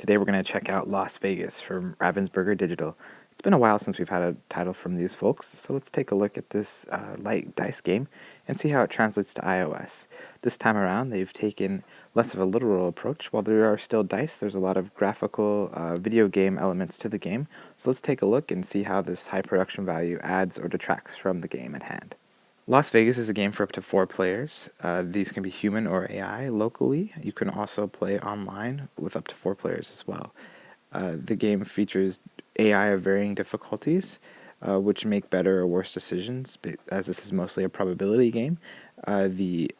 Today we're going to check out Las Vegas from Ravensburger Digital. It's been a while since we've had a title from these folks, so let's take a look at this light dice game and see how it translates to iOS. This time around, they've taken less of a literal approach. While there are still dice, there's a lot of graphical video game elements to the game, so let's take a look and see how this high production value adds or detracts from the game at hand. Las Vegas is a game for up to 4 players. These can be human or AI locally. You can also play online with up to 4 players as well. The game features AI of varying difficulties, which make better or worse decisions, as this is mostly a probability game. The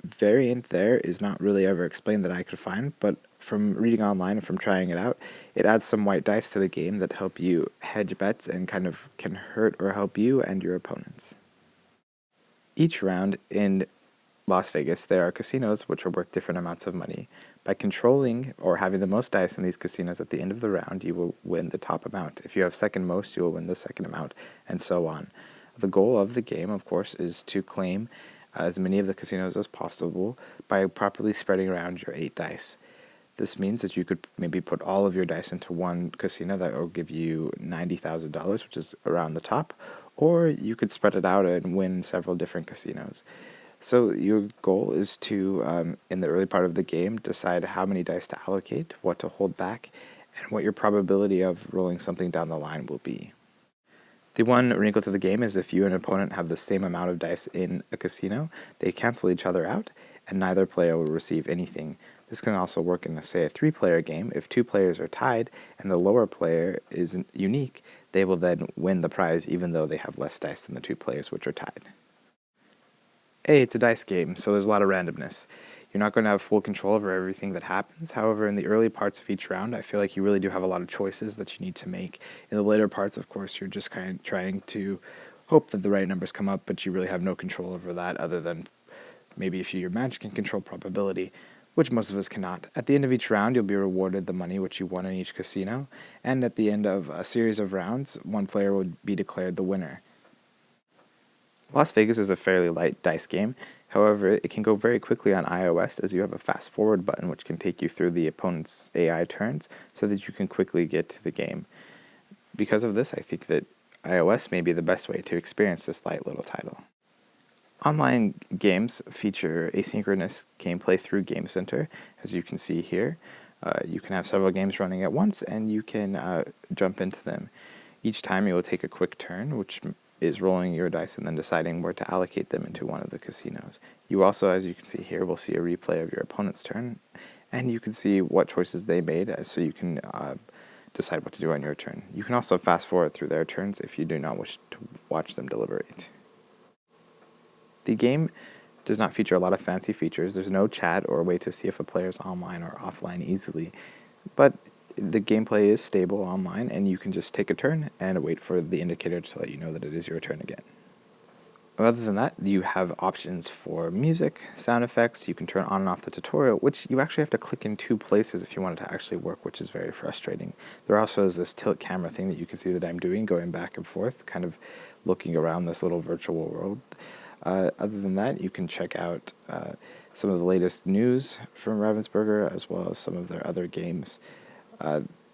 variant there is not really ever explained that I could find, but from reading online and from trying it out, it adds some white dice to the game that help you hedge bets and kind of can hurt or help you and your opponents. Each round in Las Vegas, there are casinos which are worth different amounts of money. By controlling or having the most dice in these casinos at the end of the round, you will win the top amount. If you have second most, you will win the second amount, and so on. The goal of the game, of course, is to claim as many of the casinos as possible by properly spreading around your 8 dice. This means that you could maybe put all of your dice into one casino that will give you $90,000, which is around the top, or you could spread it out and win several different casinos. So your goal is to, in the early part of the game, decide how many dice to allocate, what to hold back, and what your probability of rolling something down the line will be. The one wrinkle to the game is if you and an opponent have the same amount of dice in a casino, they cancel each other out, and neither player will receive anything. This can also work in, say, a 3-player game. If 2 players are tied and the lower player is unique, they will then win the prize even though they have less dice than the 2 players which are tied. It's a dice game, so there's a lot of randomness. You're not going to have full control over everything that happens. However, in the early parts of each round, I feel like you really do have a lot of choices that you need to make. In the later parts, of course, you're just kind of trying to hope that the right numbers come up, but you really have no control over that other than maybe if your match can control probability, which most of us cannot. At the end of each round, you'll be rewarded the money which you won in each casino, and at the end of a series of rounds, one player will be declared the winner. Las Vegas is a fairly light dice game. However, it can go very quickly on iOS as you have a fast forward button which can take you through the opponent's AI turns so that you can quickly get to the game. Because of this, I think that iOS may be the best way to experience this light little title. Online games feature asynchronous gameplay through Game Center, as you can see here. You can have several games running at once, and you can jump into them. Each time you will take a quick turn, which is rolling your dice and then deciding where to allocate them into one of the casinos. You also, as you can see here, will see a replay of your opponent's turn, and you can see what choices they made, so you can decide what to do on your turn. You can also fast forward through their turns if you do not wish to watch them deliberate. The game does not feature a lot of fancy features. There's no chat or a way to see if a player is online or offline easily, but the gameplay is stable online, and you can just take a turn and wait for the indicator to let you know that it is your turn again. Other than that, you have options for music, sound effects. You can turn on and off the tutorial, which you actually have to click in 2 places if you want it to actually work, which is very frustrating. There also is this tilt camera thing that you can see that I'm doing, going back and forth, kind of looking around this little virtual world. Other than that, you can check out some of the latest news from Ravensburger, as well as some of their other games.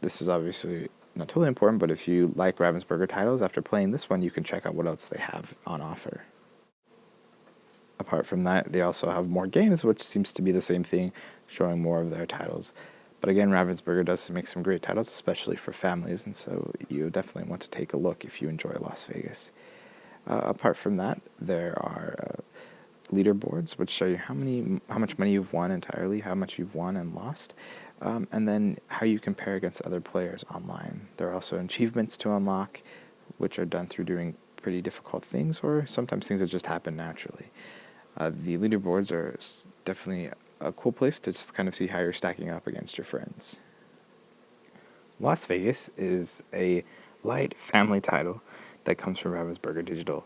This is obviously not totally important, but if you like Ravensburger titles, after playing this one, you can check out what else they have on offer. Apart from that, they also have more games, which seems to be the same thing, showing more of their titles. But again, Ravensburger does make some great titles, especially for families, and so you definitely want to take a look if you enjoy Las Vegas. Apart from that, there are leaderboards which show you how much money you've won entirely, how much you've won and lost, and then how you compare against other players online. There are also achievements to unlock, which are done through doing pretty difficult things, or sometimes things that just happen naturally. The leaderboards are definitely a cool place to just kind of see how you're stacking up against your friends. Las Vegas is a light family title that comes from Ravensburger Digital.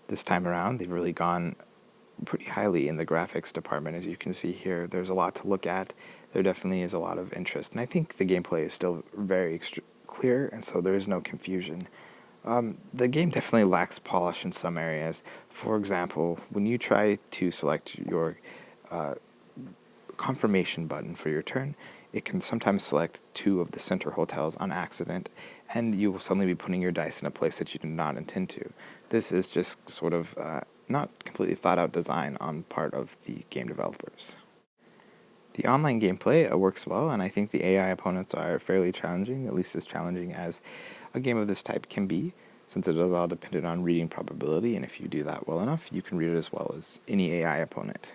This time around, they've really gone pretty highly in the graphics department. As you can see here, there's a lot to look at. There definitely is a lot of interest, and I think the gameplay is still very clear, and so there is no confusion. The game definitely lacks polish in some areas. For example, when you try to select your confirmation button for your turn, it can sometimes select two of the center hotels on accident, and you will suddenly be putting your dice in a place that you did not intend to. This is just sort of not completely thought out design on part of the game developers. The online gameplay works well, and I think the AI opponents are fairly challenging, at least as challenging as a game of this type can be, since it is all dependent on reading probability, and if you do that well enough, you can read it as well as any AI opponent.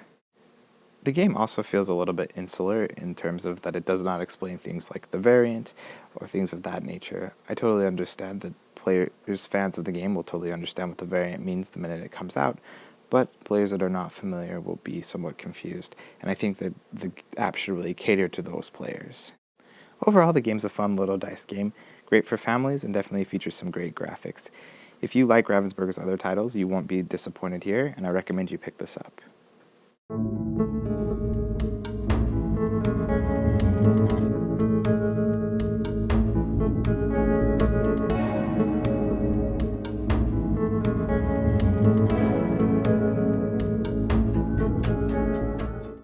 The game also feels a little bit insular in terms of that it does not explain things like the variant or things of that nature. I totally understand that players, fans of the game will totally understand what the variant means the minute it comes out, but players that are not familiar will be somewhat confused, and I think that the app should really cater to those players. Overall, the game's a fun little dice game, great for families, and definitely features some great graphics. If you like Ravensburger's other titles, you won't be disappointed here, and I recommend you pick this up.